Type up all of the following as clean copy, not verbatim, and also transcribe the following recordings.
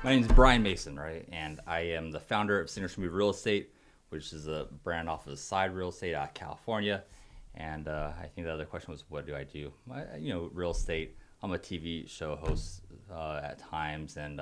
My name is Brian Mason, right? And I am the founder of Signature Move Real Estate, which is a brand off of Side Real Estate out of California. And I think the other question was, what do I do? Real estate. I'm a TV show host at times, and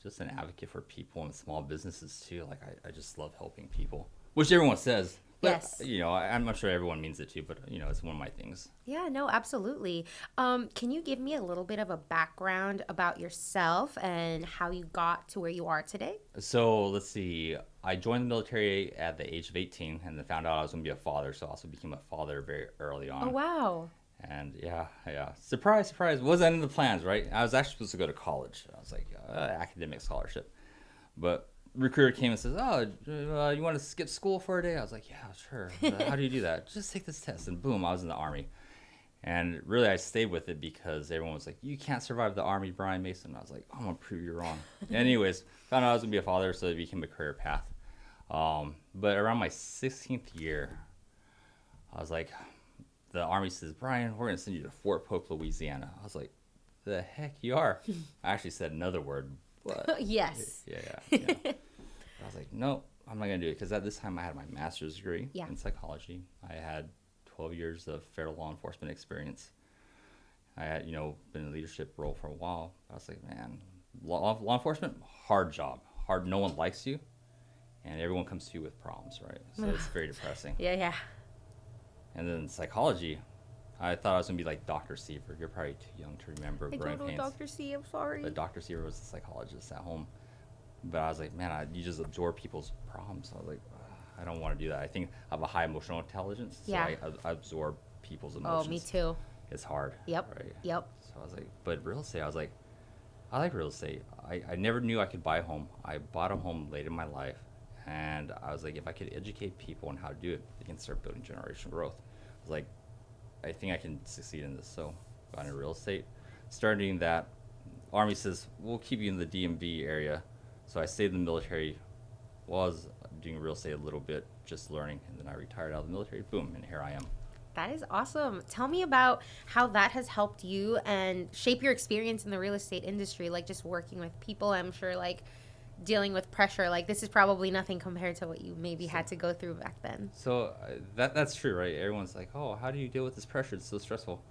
just an advocate for people and small businesses too. Like I just love helping people, which everyone says. But, Yes. I'm not sure everyone means it too, but it's one of my things. Yeah, no, absolutely. Can you give me a little bit of a background about yourself and how you got to where you are today? So let's see. I joined the military at the age of 18 and then found out I was going to be a father. So I also became a father very early on. Oh, wow. And yeah. Surprise, surprise. Wasn't in the plans, right? I was actually supposed to go to college. I was like, academic scholarship. But recruiter came and says, you want to skip school for a day? I was like, yeah, sure. How do you do that? Just take this test. And boom, I was in the Army. And really, I stayed with it because everyone was like, you can't survive the Army, Brian Mason. And I was like, I'm going to prove you wrong. Anyways, found out I was going to be a father, so it became a career path. But around my 16th year, I was like, the Army says, Brian, we're going to send you to Fort Polk, Louisiana. I was like, the heck you are? I actually said another word. But Yes. yeah. I was like, no, I'm not going to do it. Because at this time, I had my master's degree Yeah. in psychology. I had 12 years of federal law enforcement experience. I had, been in a leadership role for a while. I was like, man, law enforcement, hard job. Hard, no one likes you. And everyone comes to you with problems, right? So it's very depressing. Yeah. And then psychology, I thought I was going to be like Dr. Seaver. You're probably too young to remember I growing don't know, pains. Dr. C, I'm sorry. But Dr. Seaver was a psychologist at home. But I was like, man, you just absorb people's problems. I was like, I don't want to do that. I think I have a high emotional intelligence, so Yeah. I absorb people's emotions. Oh, me too. It's hard. Yep. Right? Yep. So I was like, but real estate, I was like, I like real estate. I never knew I could buy a home. I bought a home late in my life, and I was like, if I could educate people on how to do it, they can start building generational growth. I was like, I think I can succeed in this. So got into real estate. Starting that, Army says, we'll keep you in the DMV area. So I stayed in the military, was doing real estate a little bit, just learning, and then I retired out of the military. Boom, and here I am. That is awesome. Tell me about how that has helped you and shape your experience in the real estate industry, like just working with people. I'm sure, like, dealing with pressure, like this is probably nothing compared to what you maybe had to go through back then. So that's true, right? Everyone's like, oh, how do you deal with this pressure? It's so stressful.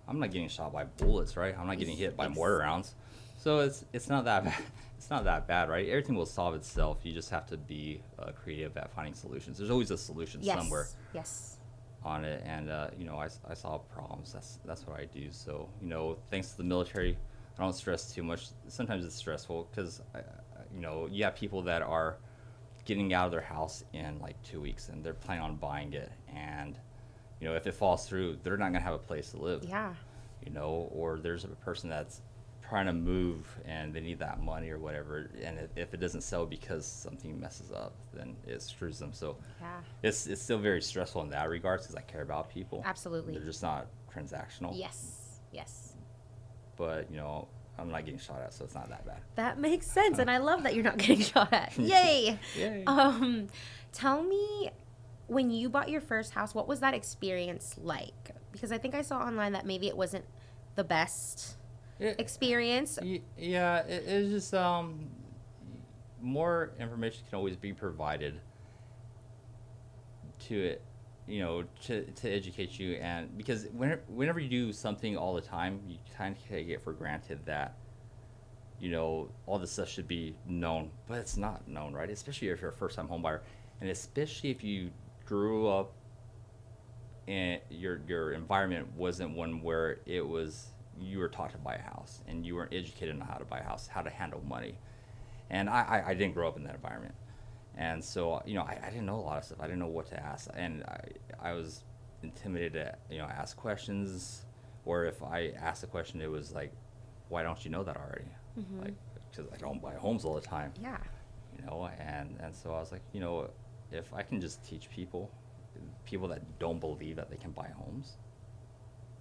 I'm not getting shot by bullets, right? I'm not getting hit by mortar rounds. So it's not that bad. It's not that bad, right? Everything will solve itself. You just have to be creative at finding solutions. There's always a solution somewhere Yes. on it, and I solve problems. That's what I do. So thanks to the military, I don't stress too much. Sometimes it's stressful because you have people that are getting out of their house in like 2 weeks, and they're planning on buying it, and if it falls through, they're not gonna have a place to live. Yeah. Or there's a person that's trying to move and they need that money or whatever, and if it doesn't sell because something messes up, then it screws them. So Yeah. it's still very stressful in that regards because I care about people. Absolutely. They're just not transactional. Yes. But I'm not getting shot at, so it's not that bad. That makes sense, and I love that you're not getting shot at. Yay! Yay. Tell me, when you bought your first house, what was that experience like? Because I think I saw online that maybe it wasn't the best experience. Yeah, it's just more information can always be provided to it, to educate you, and because whenever you do something all the time, you kind of take it for granted that all this stuff should be known, but it's not known, right? Especially if you're a first-time home buyer, and especially if you grew up and your environment wasn't one where you were taught to buy a house and you weren't educated on how to buy a house, how to handle money. And I didn't grow up in that environment. And so, I didn't know a lot of stuff. I didn't know what to ask. And I was intimidated to, ask questions. Or if I asked a question, it was like, why don't you know that already? Mm-hmm. Like, because I don't buy homes all the time. Yeah. And so I was like, if I can just teach people that don't believe that they can buy homes,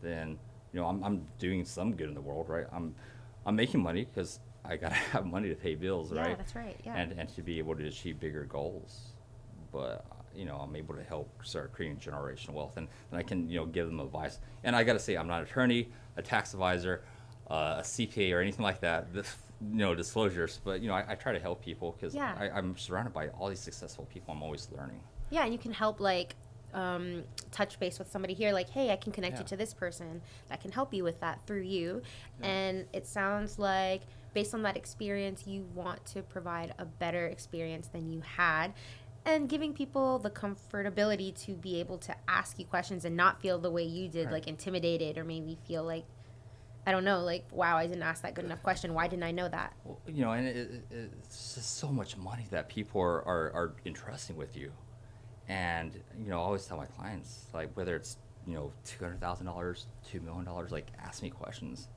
then I'm doing some good in the world, right? I'm making money because I gotta have money to pay bills, right? Yeah, that's right. Yeah. And to be able to achieve bigger goals, but I'm able to help start creating generational wealth, and I can give them advice. And I gotta say, I'm not an attorney, a tax advisor, a CPA, or anything like that. disclosures, but I try to help people because Yeah. I'm surrounded by all these successful people. I'm always learning. Yeah, and you can help like touch base with somebody here, like, hey, I can connect you to this person that can help you with that through you. Yeah. And it sounds like based on that experience, you want to provide a better experience than you had. And giving people the comfortability to be able to ask you questions and not feel the way you did, Right. like intimidated, or maybe feel like, I don't know, like, wow, I didn't ask that good enough question. Why didn't I know that? Well, and it's just so much money that people are entrusting with you. And, I always tell my clients, like, whether it's, $200,000, $2 million, like, ask me questions.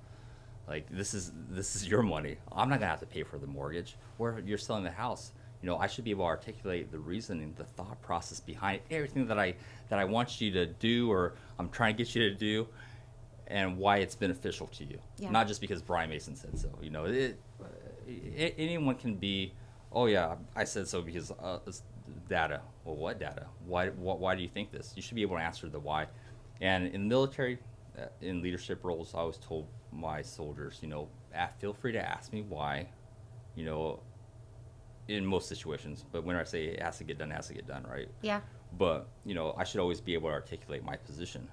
Like, this is your money. I'm not going to have to pay for the mortgage. Or if you're selling the house, I should be able to articulate the reasoning, the thought process behind everything that I want you to do, or I'm trying to get you to do, and why it's beneficial to you. Yeah. Not just because Brian Mason said so. Anyone can be, oh yeah, I said so because it's data. Well, what data? Why do you think this? You should be able to answer the why. And in the military, in leadership roles, I always told my soldiers, feel free to ask me why, in most situations. But when I say it has to get done, it has to get done, right? Yeah. But I should always be able to articulate my position.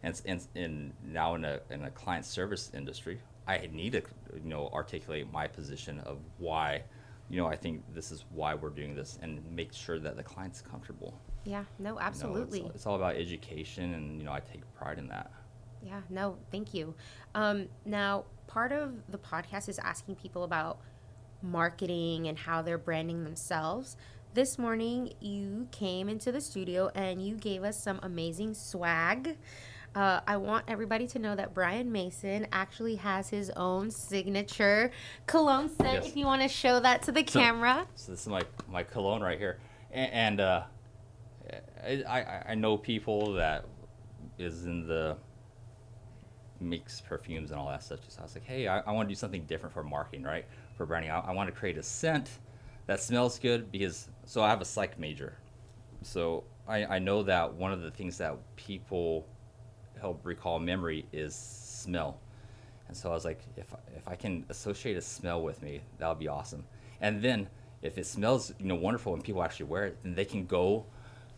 And now in a client service industry, I need to articulate my position of why I think this is why we're doing this, and make sure that the client's comfortable. Yeah, no, absolutely. It's all about education, and I take pride in that. Yeah, no, thank you. Now, part of the podcast is asking people about marketing and how they're branding themselves. This morning, you came into the studio and you gave us some amazing swag. I want everybody to know that Brian Mason actually has his own signature cologne scent. Yes. If you want to show that to the camera. So this is my cologne right here, and I know people that is in the makes perfumes and all that stuff. So I was like, hey, I want to do something different for marketing, right? For branding, I want to create a scent that smells good so I have a psych major, so I know that one of the things that people help recall memory is smell. And so I was like, if I can associate a smell with me, that would be awesome. And then if it smells wonderful and people actually wear it, then they can go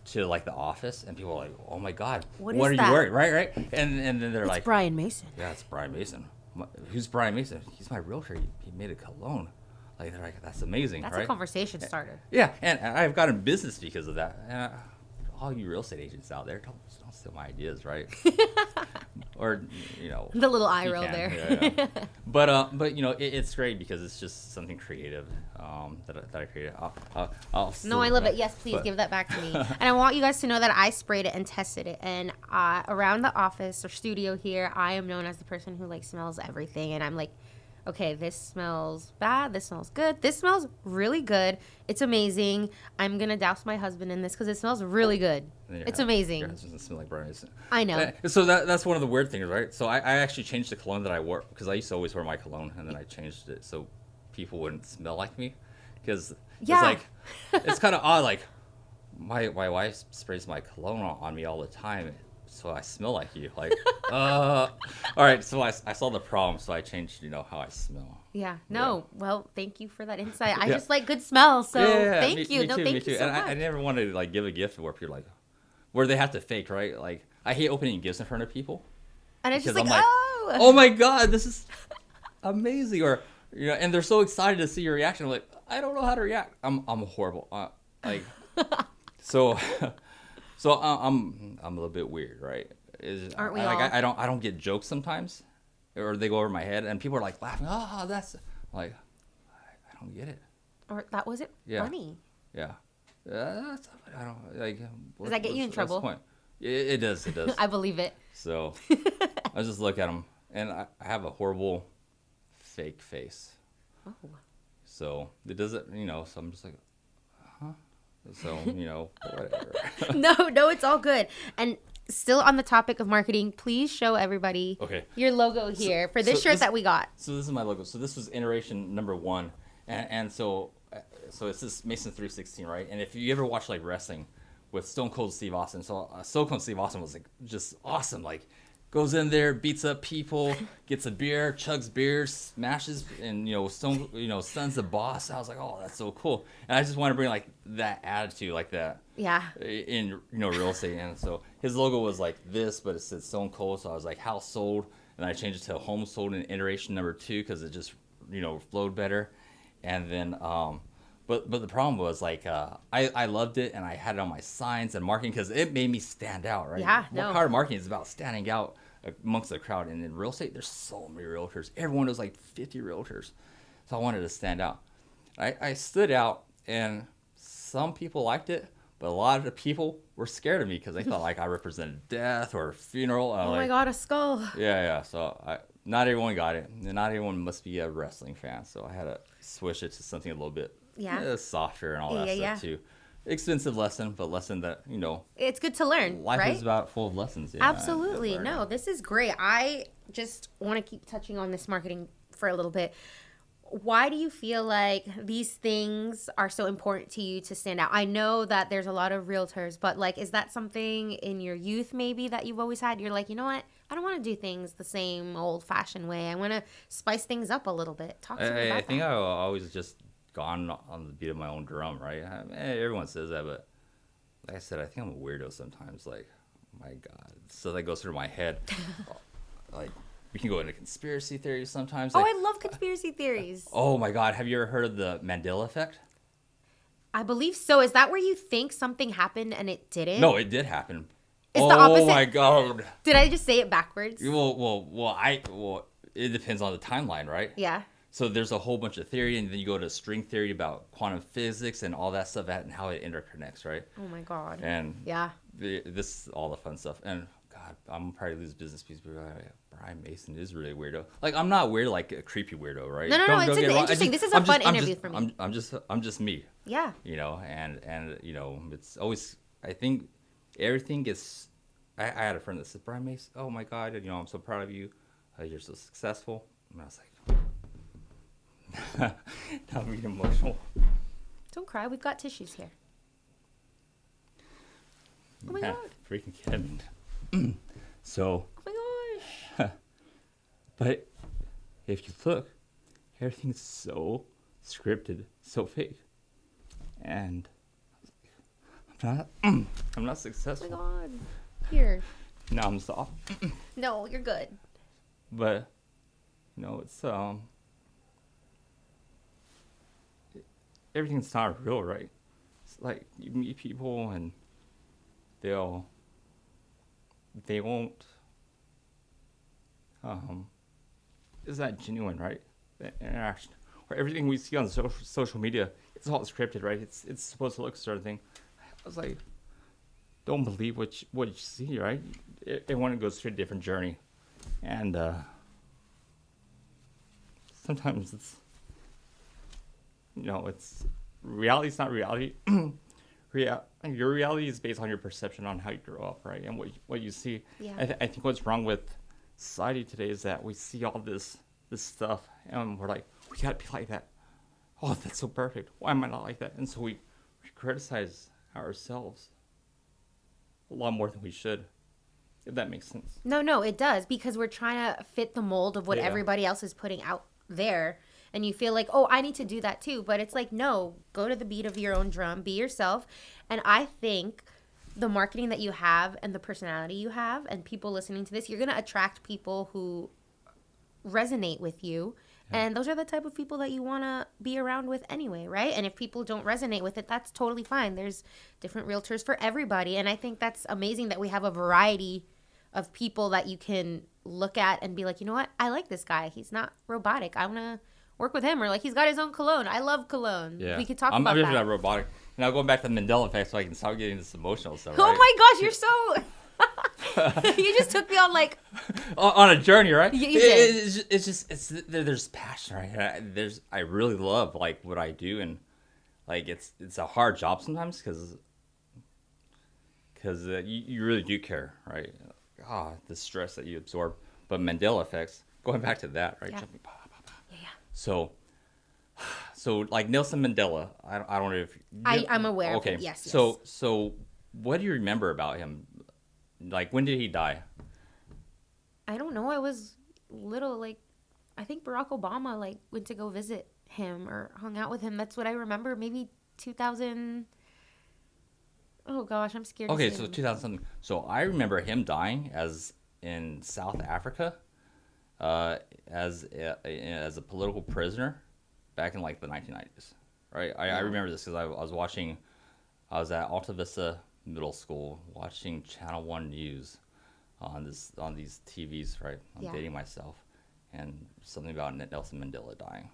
to like the office and people are like, oh my God, what are that? you wearing? Right. And then they're like, Brian Mason. yeah, it's Brian Mason. Who's Brian Mason? He's my realtor. He made a cologne. Like, they're like, that's amazing. That's right? a conversation starter. Yeah, and I've gotten business because of that. And all you real estate agents out there, don't steal my ideas, right? Or the little eye you roll can. there. Yeah. But it's great because it's just something creative that I created. I'll No, I love it. Yes, please give that back to me. And I want you guys to know that I sprayed it and tested it. And around the office or studio here, I am known as the person who like smells everything. And I'm like, okay, this smells bad. This smells good. This smells really good. It's amazing. I'm going to douse my husband in this because it smells really good. It's amazing. Your husband doesn't smell like Brian Mason. I know. So that's one of the weird things, right? So I actually changed the cologne that I wore because I used to always wear my cologne, and then I changed it so people wouldn't smell like me. Because it's like, it's kind of odd. Like, my wife sprays my cologne on me all the time, so I smell like you. Like, all right. So I saw the problem, so I changed, how I smell. Yeah. No. Yeah. Well, thank you for that insight. I Yeah. just like good smell, so thank you. Me no, too, thank me too. you so And much. I never wanted to like give a gift where people where they have to fake, right? Like, I hate opening gifts in front of people. And it's just because like, I'm oh. Oh my God, this is amazing. Or and they're so excited to see your reaction. I'm like, I don't know how to react. I'm horrible. So I'm a little bit weird, right? Aren't we like, all? I don't get jokes sometimes, or they go over my head, and people are like laughing. Oh, that's like, I don't get it. Or that wasn't funny. Yeah. I don't like. Does that get you in trouble? Point? It does. It does. I believe it. So I just look at them, and I have a horrible fake face. Oh. So it doesn't, So I'm just like, huh? So whatever. No, it's all good. And still on the topic of marketing, please show everybody your logo here for this shirt that we got. So this is my logo. So this was iteration number 1, and so it's this Mason 316, right? And if you ever watch like wrestling with Stone Cold Steve Austin, so Stone Cold Steve Austin was like just awesome. Like goes in there, beats up people, gets a beer, chugs beers, smashes, and stuns the boss. I was like, oh, that's so cool. And I just want to bring like that attitude, like that. Yeah. In real estate. And so his logo was like this, but it said Stone Cold. So I was like, house sold, and I changed it to home sold in iteration number 2 because it just flowed better. And then but the problem was like I loved it, and I had it on my signs and marketing because it made me stand out, right? Yeah, What part of marketing is about standing out amongst the crowd? And in real estate, there's so many realtors. Everyone knows like 50 realtors, so I wanted to stand out. I stood out, and some people liked it, but a lot of the people were scared of me because they thought like I represented death or a funeral. Oh my God, a skull. Yeah. So not everyone got it. Not everyone must be a wrestling fan. So I had to switch it to something a little bit softer and all that stuff too. Expensive lesson, but lesson that, it's good to learn. Life right? is about full of lessons. Yeah, Absolutely. No, this is great. I just want to keep touching on this marketing for a little bit. Why do you feel like these things are so important to you to stand out? I know that there's a lot of realtors, but like, is that something in your youth maybe that you've always had? You're like, you know what? I don't want to do things the same old-fashioned way. I want to spice things up a little bit. Talk to me about that. I think I've always just gone on the beat of my own drum, right? Everyone says that, but like I said, I think I'm a weirdo sometimes. Like, my God, so that goes through my head. Like, we can go into conspiracy theories sometimes. Oh, like, I love conspiracy theories. Oh my God, have you ever heard of the Mandela effect? I believe so. Is that where you think something happened and it didn't? No, it did happen. It's the opposite. Oh my God. Did I just say it backwards? Well, it depends on the timeline, right? Yeah. So there's a whole bunch of theory, and then you go to string theory about quantum physics and all that stuff and how it interconnects, right? Oh my God. And yeah, this is all the fun stuff. And God, I'm probably lose business people. Brian Mason is really weirdo. Like, I'm not weird, like a creepy weirdo, right? No, it's interesting. This is a fun interview for me. I'm just me. Yeah. And it's always, I think everything gets. I had a friend that said, Brian Mason, oh my God, I'm so proud of you. You're so successful. And I was like, now I'm getting emotional. Don't cry. We've got tissues here. Oh my God. Freaking kidding. So. Oh my gosh. But if you look, everything's so scripted, so fake. And I'm not successful. Oh my God. Here. Now I'm soft. No, you're good. But it's everything's not real, right? It's like you meet people and they won't is that genuine, right? The interaction or everything we see on social media, it's all scripted, right? It's supposed to look a certain thing. I was like, don't believe what you see, right? Everyone goes through a different journey, and sometimes it's it's reality's not reality. Your reality is based on your perception on how you grow up, right? And what you see. Yeah. I think what's wrong with society today is that we see all this stuff and we're like, we gotta be like that. Oh, that's so perfect. Why am I not like that? And so we criticize ourselves a lot more than we should, if that makes sense. No, it does, because we're trying to fit the mold of what everybody else is putting out there. And you feel like, oh, I need to do that too. But it's like, no, go to the beat of your own drum, be yourself. And I think the marketing that you have and the personality you have and people listening to this, you're going to attract people who resonate with you. Yeah. And those are the type of people that you want to be around with anyway, right? And if people don't resonate with it, that's totally fine. There's different realtors for everybody. And I think that's amazing that we have a variety of people that you can look at and be like, you know what? I like this guy. He's not robotic. I want to work with him. Or like, he's got his own cologne. I love cologne. Yeah. We could talk about that. I'm just not robotic. Now going back to the Mandela effect so I can stop getting this emotional stuff. Right? Oh my gosh, you're so... You just took me on like... on a journey, right? You did. There's passion, right? I really love like what I do, and like it's a hard job sometimes because you really do care, right? The stress that you absorb. But Mandela effects, going back to that, right? Yeah. Jumping, yeah. So like Nelson Mandela, I don't know if I'm aware. Okay. Of it. Yes. So what do you remember about him? Like, when did he die? I don't know. I was little. Like, I think Barack Obama like went to go visit him or hung out with him. That's what I remember. Maybe 2000. Oh gosh, I'm scared. Okay, to say so them. 2000 something. So I remember him dying as in South Africa, as a political prisoner back in like the 1990s. Right? I remember this because I was watching. I was at Alta Vista Middle School watching Channel One News on these TVs. Right? I'm Yeah. dating myself, and something about Nelson Mandela dying,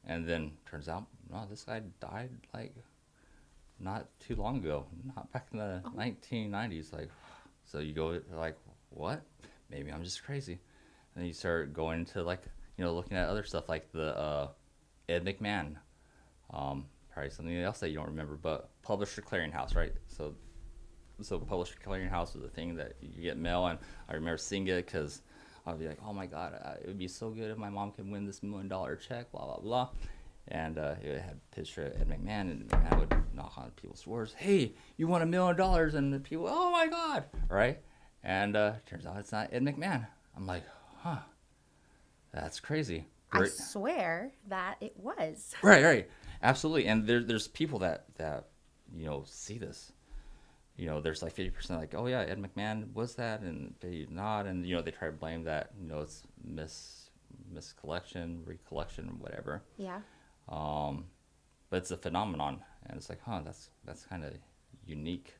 and then turns out, no, this guy died like not too long ago, not back in the 1990s. Like, so you go like, what? Maybe I'm just crazy. And then you start going into like, looking at other stuff like the Ed McMahon, probably something else that you don't remember, but Publisher Clearinghouse, right? So Publisher Clearinghouse was a thing that you get mail, and I remember seeing it because I'd be like, oh my God, it would be so good if my mom could win this $1 million check, blah, blah, blah. And it had a picture of Ed McMahon, and McMahon would knock on people's doors. Hey, you won $1 million, and the people, oh my God, right? And turns out it's not Ed McMahon. I'm like, huh, that's crazy. I swear that it was. Right, absolutely. And there's people that see this. There's like 50% like, oh yeah, Ed McMahon was that, and they not, and they try to blame that, it's miscollection, recollection, whatever. Yeah. But it's a phenomenon, and it's like, that's kind of unique.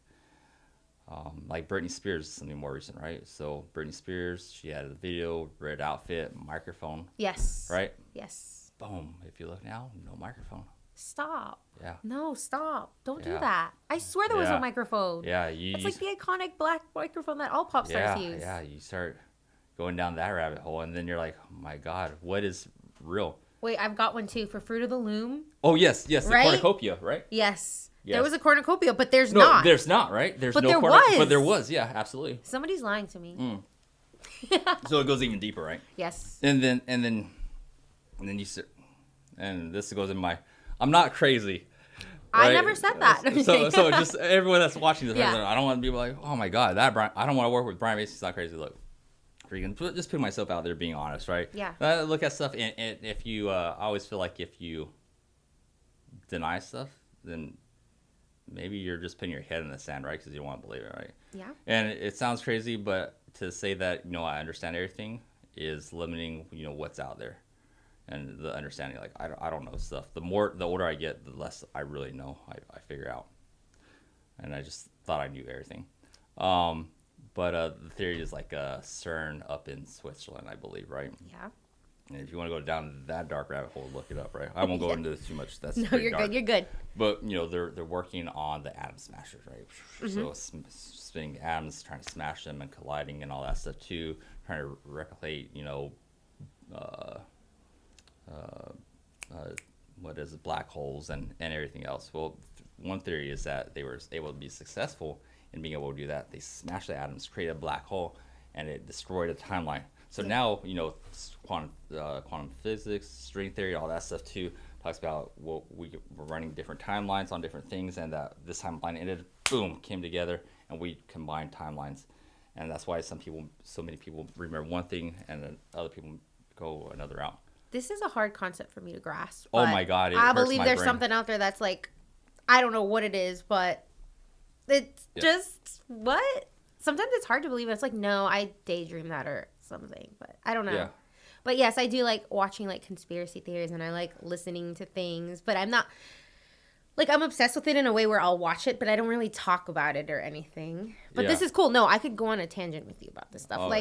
Like Britney Spears is something more recent, right? So Britney Spears, she had a video, red outfit, microphone. Yes. Right? Yes. Boom. If you look now, no microphone. Stop. Yeah. No, stop. Don't do Yeah. that. I swear there was Yeah. a microphone. Yeah. It's like the iconic black microphone that all pop stars use. Yeah. You start going down that rabbit hole, and then you're like, oh my God, what is real? Wait, I've got one too for Fruit of the Loom. Oh, yes. The Right? cornucopia, right? Yes. Yes. There was a cornucopia, but there's No, not. there's not, right? There's But no there cornucopia. was. But there was, yeah, absolutely. Somebody's lying to me. So it goes even deeper, right? Yes. And then you sit, and this goes in my, I'm not crazy. I right? never said that. So just everyone that's watching this, Yeah. I don't want to be like, oh my God, that Brian, I don't want to work with Brian Mason. He's not crazy. Look, just put myself out there, being honest, right? Yeah. Look at stuff, and if you, I always feel like if you deny stuff, then maybe you're just putting your head in the sand, right? Because you don't want to believe it, right? Yeah. And it sounds crazy, but to say that, I understand everything is limiting, what's out there. And the understanding, like, I don't know stuff. The older I get, the less I really know. I figure out. And I just thought I knew everything. But the theory is like CERN up in Switzerland, I believe, right? Yeah. And if you want to go down that dark rabbit hole, look it up, right? I won't go into this too much. That's No, pretty you're dark. good. You're good. But they're working on the atom smashers, right? So spinning atoms, trying to smash them and colliding and all that stuff too. Trying to replicate, what is it, black holes and everything else. Well, one theory is that they were able to be successful in being able to do that. They smashed the atoms, created a black hole, and it destroyed a timeline. So now, quantum physics, string theory, all that stuff too, talks about we're running different timelines on different things, and that this timeline ended, boom, came together, and we combined timelines. And that's why so many people remember one thing, and then other people go another route. This is a hard concept for me to grasp. Oh but my God, it I hurts believe my there's brain. something out there that's like, I don't know what it is, but it's just what? Sometimes it's hard to believe. It's like, no, I daydream that or something, but I don't know. Yeah. But yes, I do like watching like conspiracy theories, and I like listening to things, but I'm not like, I'm obsessed with it in a way where I'll watch it, but I don't really talk about it or anything. But this is cool. No, I could go on a tangent with you about this stuff.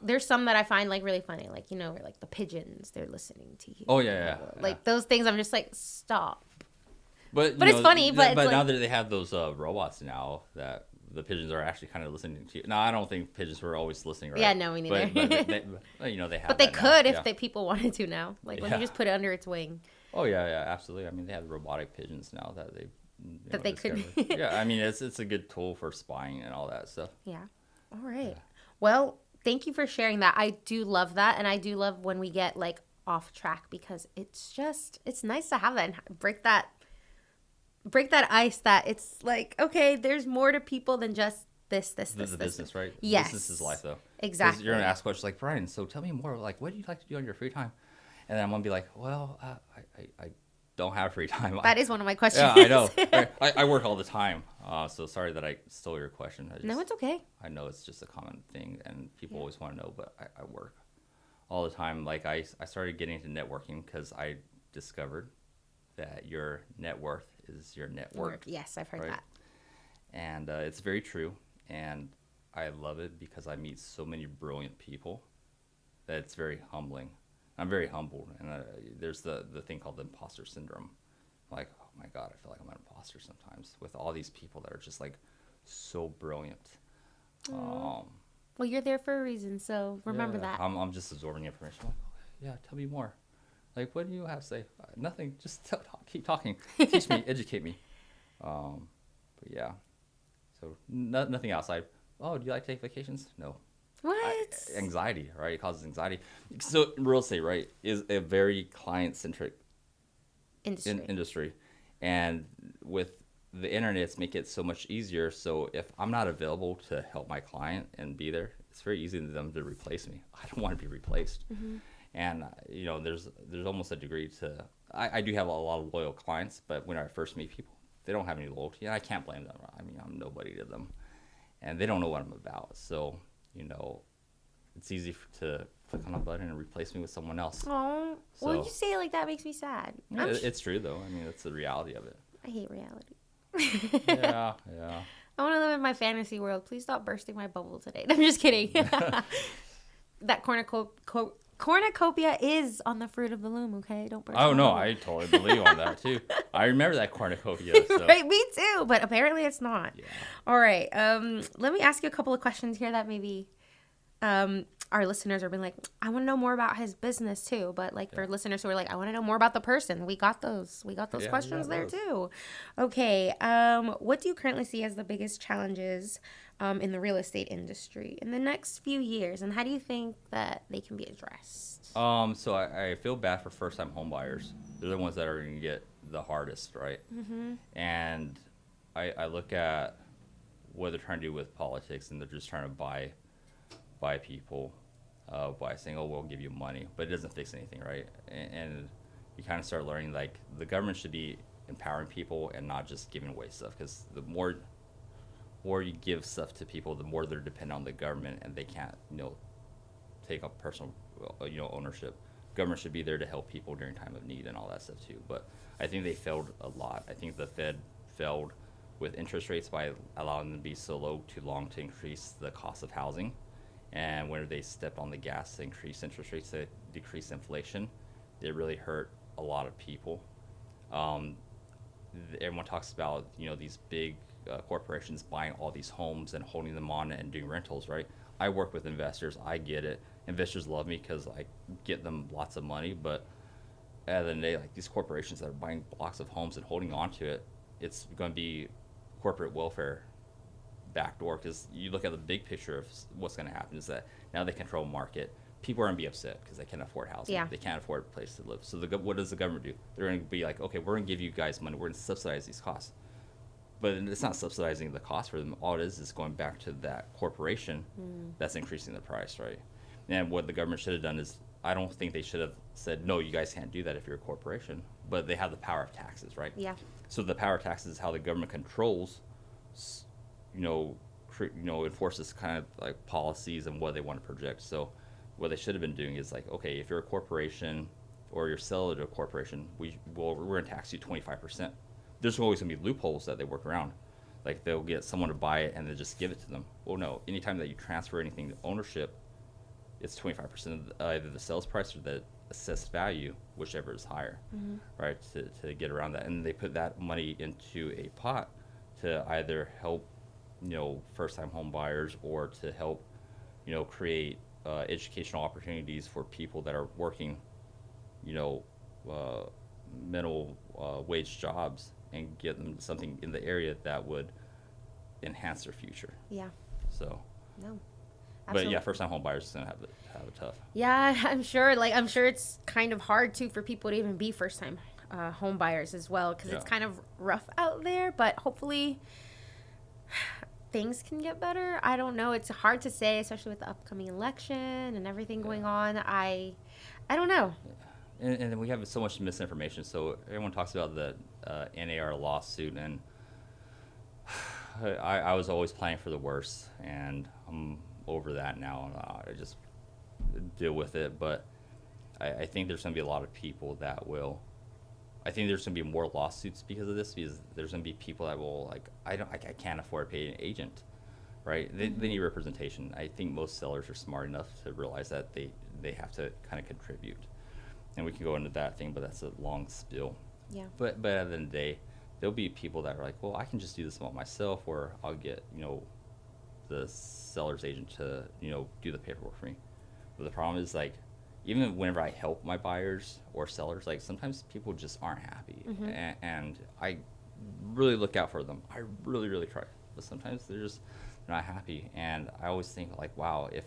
There's some that I find like really funny, like, where like the pigeons, they're listening to you. Oh yeah. Like those things, I'm just like, stop. But it's funny, but it's now like, that they have those robots now, that the pigeons are actually kind of listening to you. No, I don't think pigeons were always listening, right? Yeah, no, me neither. But they have. But they that could now. if the people wanted to now. Like when you just put it under its wing. Oh yeah, absolutely. I mean, they have robotic pigeons now that they. They could. Yeah, I mean, it's a good tool for spying and all that stuff. Yeah. All right. Well, thank you for sharing that. I do love that, and I do love when we get like off track, because it's nice to have that and break that ice, that it's like, okay, there's more to people than just the business, right? Yes. Business is life, though. Exactly. 'Cause you're gonna ask questions like, Brian, so tell me more. Like, what do you like to do on your free time? And then I'm gonna be like, well, I don't have free time. That is one of my questions. Yeah, I know. I work all the time. So sorry that I stole your question. No, it's okay. I know it's just a common thing, and people always want to know, but I work all the time. Like, I started getting into networking because I discovered that your net worth is your net worth. Yes, I've heard that. And it's very true. And I love it because I meet so many brilliant people that it's very humbling. I'm very humbled. And there's the thing called the imposter syndrome. Like, oh my God, I feel like I'm an imposter sometimes with all these people that are just like so brilliant. Well, you're there for a reason, so remember that. I'm just absorbing information. Like, oh, yeah, tell me more. Like, what do you have to say? Nothing. Just keep talking. Teach me, educate me. But yeah. So nothing outside. Oh, do you like to take vacations? No. What? Anxiety, right? It causes anxiety. So real estate, right, is a very client-centric industry. And with the internet, it's make it so much easier. So if I'm not available to help my client and be there, it's very easy for them to replace me. I don't want to be replaced. And there's almost a degree to. I do have a lot of loyal clients, but when I first meet people, they don't have any loyalty, and I can't blame them. I mean, I'm nobody to them, and they don't know what I'm about. So it's easy to click on a button and replace me with someone else. Oh, well, you say it like that makes me sad. Yeah, it's true though. I mean, that's the reality of it. I hate reality. Yeah. I want to live in my fantasy world. Please stop bursting my bubble today. I'm just kidding. That cornucopia is on the fruit of the loom, okay? Don't burst. Oh, no, I totally believe on that, too. I remember that cornucopia. So. Right, me too, but apparently it's not. Yeah. All right, let me ask you a couple of questions here that maybe our listeners are being like, I want to know more about his business, too. But, like, for listeners who are like, I want to know more about the person, we got those. We got those questions there, too. Okay, what do you currently see as the biggest challenges in the real estate industry in the next few years, and how do you think that they can be addressed? So I feel bad for first-time home buyers. They're the ones that are going to get the hardest, right? And I look at what they're trying to do with politics, and they're just trying to buy people by saying, oh, we'll give you money, but it doesn't fix anything, right? And you kind of start learning, like, the government should be empowering people and not just giving away stuff, because the more you give stuff to people, the more they're dependent on the government, and they can't, take up personal, ownership. Government should be there to help people during time of need and all that stuff too. But I think they failed a lot. I think the Fed failed with interest rates by allowing them to be so low too long to increase the cost of housing. And when they stepped on the gas to increase interest rates to decrease inflation, it really hurt a lot of people. Everyone talks about, these big corporations buying all these homes and holding them on and doing rentals, right? I work with investors. I get it. Investors love me because I get them lots of money. But at the end of the day, like, these corporations that are buying blocks of homes and holding on to it, it's going to be corporate welfare backdoor, because you look at the big picture of what's going to happen is that now they control market. People are going to be upset because they can't afford housing. Yeah. They can't afford a place to live. So what does the government do? They're going to be like, okay, we're going to give you guys money. We're going to subsidize these costs. But it's not subsidizing the cost for them. All it is going back to that corporation that's increasing the price, right? And what the government should have done is, I don't think they should have said, no, you guys can't do that if you're a corporation. But they have the power of taxes, right? Yeah. So the power of taxes is how the government controls, enforces kind of like policies and what they want to project. So what they should have been doing is like, okay, if you're a corporation or you're selling to a corporation, we're going to tax you 25%. There's always going to be loopholes that they work around. Like, they'll get someone to buy it and then just give it to them. Well, no, anytime that you transfer anything to ownership, it's 25% of either the sales price or the assessed value, whichever is higher, right, to get around that. And they put that money into a pot to either help, first-time home buyers, or to help, create educational opportunities for people that are working, minimum wage jobs, and get them something in the area that would enhance their future. Yeah. So. No. Absolutely. But yeah, first-time home buyers is gonna have it tough. Yeah, I'm sure. I'm sure it's kind of hard too for people to even be first-time home buyers as well, because it's kind of rough out there. But hopefully, things can get better. I don't know. It's hard to say, especially with the upcoming election and everything going on. I don't know. And then we have so much misinformation. So everyone talks about the NAR lawsuit, and I was always planning for the worst, and I'm over that now. I just deal with it. But I think there's going to be a lot of people that will. I think there's going to be more lawsuits because of this, because there's going to be people that will, like, I can't afford to pay an agent, right? They need representation. I think most sellers are smart enough to realize that they have to kind of contribute. And we can go into that thing, but that's a long spill. Yeah. But at the end of the day, there'll be people that are like, well, I can just do this all myself, or I'll get, the seller's agent to, do the paperwork for me. But the problem is, like, even whenever I help my buyers or sellers, like, sometimes people just aren't happy. And I really look out for them. I really, really try. But sometimes they're just not happy. And I always think, like, wow, if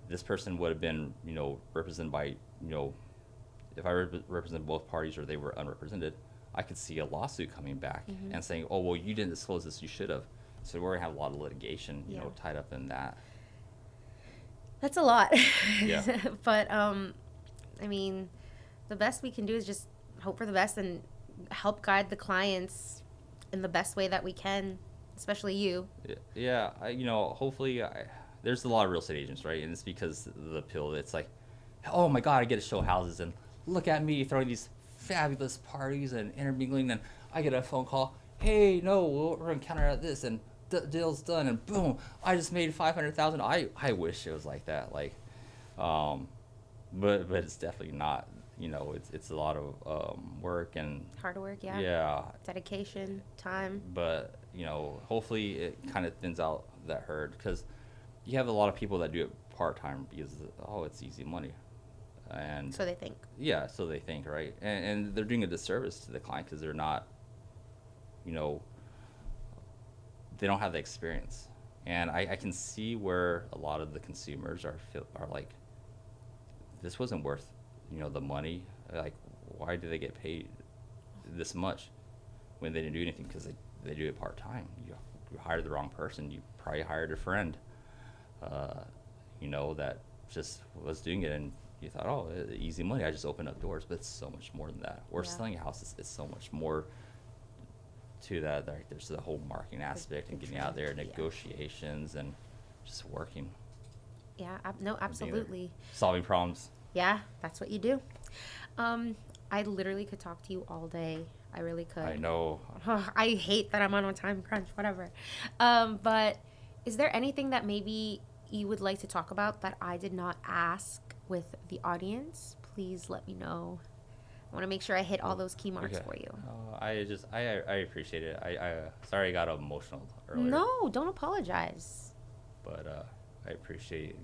this person would have been, represented by, if I represent both parties or they were unrepresented, I could see a lawsuit coming back and saying, oh, well, you didn't disclose this, you should have. So we're going to have a lot of litigation, tied up in that. That's a lot. Yeah. But, I mean, the best we can do is just hope for the best and help guide the clients in the best way that we can, especially you. Yeah. Hopefully, there's a lot of real estate agents, right? And it's because of the pill. It's like, oh my God, I get to show houses, and look at me throwing these fabulous parties and intermingling, and I get a phone call, hey, no, we're going to counteract this, and deal's done, and boom, I just made $500,000. I wish it was like that, like, but it's definitely not. It's a lot of work and hard work, dedication, time. But hopefully it kind of thins out that herd, because you have a lot of people that do it part-time because it's easy money, and so they think. Yeah, so they think, right? And they're doing a disservice to the client because they're not, they don't have the experience. And I can see where a lot of the consumers are like, this wasn't worth, the money. Like, why do they get paid this much when they didn't do anything? Because they do it part-time. You hired the wrong person. You probably hired a friend, that just was doing it, and you thought, easy money, I just opened up doors. But it's so much more than that. Or selling a house is so much more to that. There's the whole marketing aspect and getting out there, negotiations, and just working. Yeah, no, absolutely. Solving problems. Yeah, that's what you do. I literally could talk to you all day. I really could. I know. I hate that I'm on a time crunch, whatever. But is there anything that maybe you would like to talk about that I did not ask with the audience? Please let me know. I want to make sure I hit all those key marks for you. I appreciate it. I sorry I got emotional earlier. No, don't apologize. But I appreciate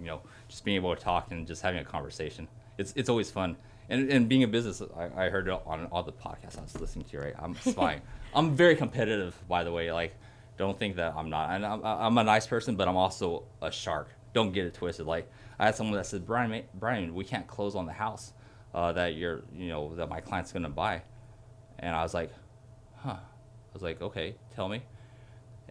just being able to talk and just having a conversation. It's always fun. And being in business, I heard it on all the podcasts I was listening to. Right, I'm spying. I'm very competitive, by the way. Like, don't think that I'm not. And I'm a nice person, but I'm also a shark. Don't get it twisted. Like, I had someone that said, Brian, we can't close on the house that that my client's gonna buy. And I was like, I was like, okay, tell me.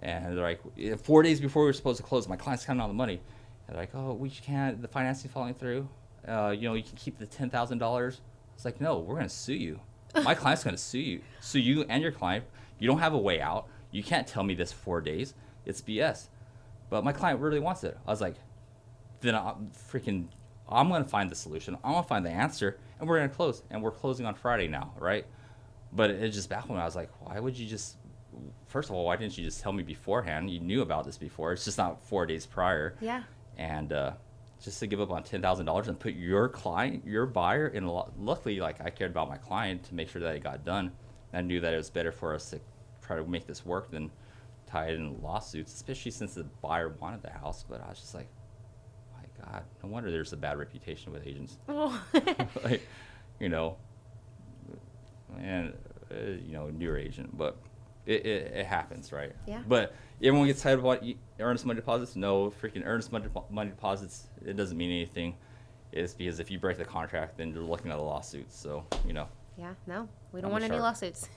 And they're like, 4 days before we were supposed to close, my client's counting on the money. And they're like, oh, we can't. The financing falling through. You can keep the $10,000. It's like, no, we're gonna sue you. My client's gonna sue you and your client. You don't have a way out. You can't tell me this 4 days. It's BS. But my client really wants it. I was like, then I'm going to find the solution. I'm going to find the answer, and we're going to close. And we're closing on Friday now, right? But it just baffled me. I was like, why would you just, first of all, why didn't you just tell me beforehand? You knew about this before. It's just not 4 days prior. Yeah. And just to give up on $10,000 and put your client, your buyer, in luckily, like, I cared about my client to make sure that it got done. And I knew that it was better for us to try to make this work than tie it in lawsuits, especially since the buyer wanted the house. But I was just like, my God, no wonder there's a bad reputation with agents. Oh. Like, and newer agent, but it happens, right? Yeah. But everyone gets tired of what earnest money deposits. No, freaking earnest money deposits. It doesn't mean anything. It's because if you break the contract, then you're looking at a lawsuit. So Yeah, no, we don't want any lawsuits.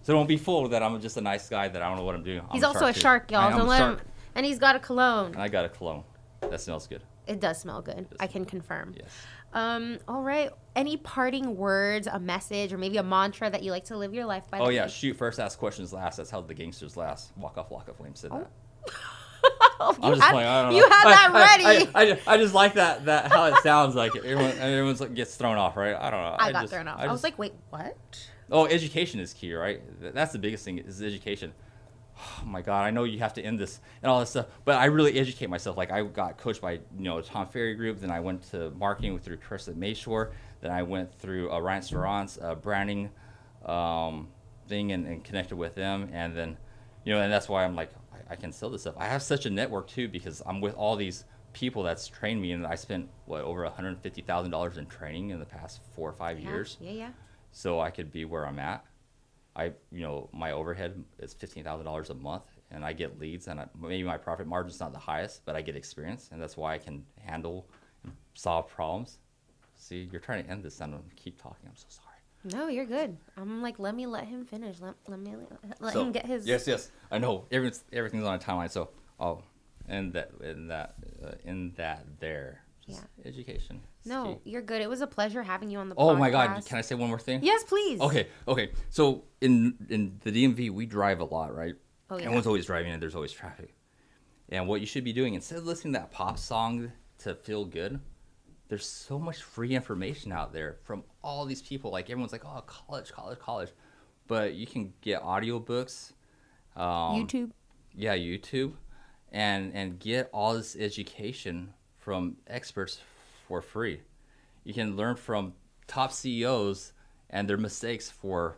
So don't be fooled that I'm just a nice guy that I don't know what I'm doing. He's also a shark, y'all. Don't let him. And he's got a cologne. And I got a cologne. That smells good. It does smell good. I can confirm. Yes. All right. Any parting words, a message, or maybe a mantra that you like to live your life by? Oh, yeah. Shoot first, ask questions last. That's how the gangsters last. Walk off, William said that. I'm just playing. I don't know. You had that ready. I just like that how it sounds like everyone's like gets thrown off, right? I don't know. I got thrown off. I was like, wait, what? Oh, education is key, right? That's the biggest thing is education. Oh my God, I know you have to end this and all this stuff, but I really educate myself. Like I got coached by Tom Ferry Group, then I went to marketing through Chris at Mayshore, then I went through Ryan Restaurants branding thing and connected with them, and then and that's why I'm like I can sell this stuff. I have such a network too because I'm with all these people that's trained me, and I spent over $150,000 in training in the past 4 or 5 years. Yeah. So I could be where I'm at. My overhead is $15,000 a month, and I get leads, and maybe my profit margin's not the highest, but I get experience, and that's why I can handle and solve problems. See, you're trying to end this, and I'm keep talking. I'm so sorry. No, you're good. I'm like, let him finish. Let me let him get his. Yes. I know everything's on a timeline, so I'll end that there. Just education. No, you're good. It was a pleasure having you on the podcast. Oh my God, can I say one more thing? Yes, please. Okay. So in the DMV, we drive a lot, right? Oh yeah. Everyone's always driving, and there's always traffic. And what you should be doing, instead of listening to that pop song to feel good, there's so much free information out there from all these people. Like everyone's like, oh, college. But you can get audiobooks. YouTube. Yeah, YouTube. And get all this education from experts for free. You can learn from top CEOs and their mistakes for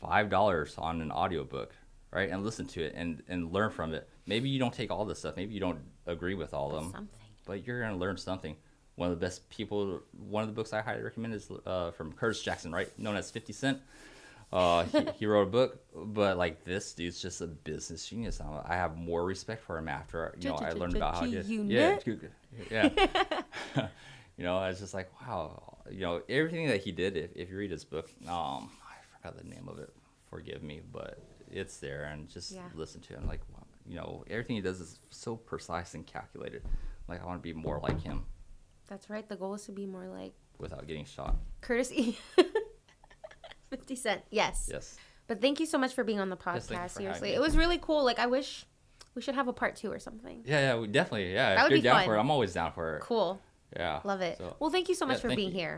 $5 on an audiobook, right? And listen to it and learn from it. Maybe you don't take all this stuff. Maybe you don't agree with all of them. But you're going to learn something. One of the books I highly recommend is from Curtis Jackson, right? Known as 50 Cent. He wrote a book, but like this dude's just a business genius. I have more respect for him after I learned about how he did. Yeah. I was just like, wow. Everything that he did. If you read his book, I forgot the name of it. Forgive me, but it's there, and just listen to it. Like, everything he does is so precise and calculated. Like, I want to be more like him. That's right. The goal is to be more like without getting shot. Curtis 50 Cent. Yes. But thank you so much for being on the podcast. Seriously, it was really cool. Like, I wish we should have a part 2 or something. Yeah, we definitely. Yeah, that would be down fun. for it. I'm always down for it. Cool. Yeah. Love it. So, well, thank you so much for being here.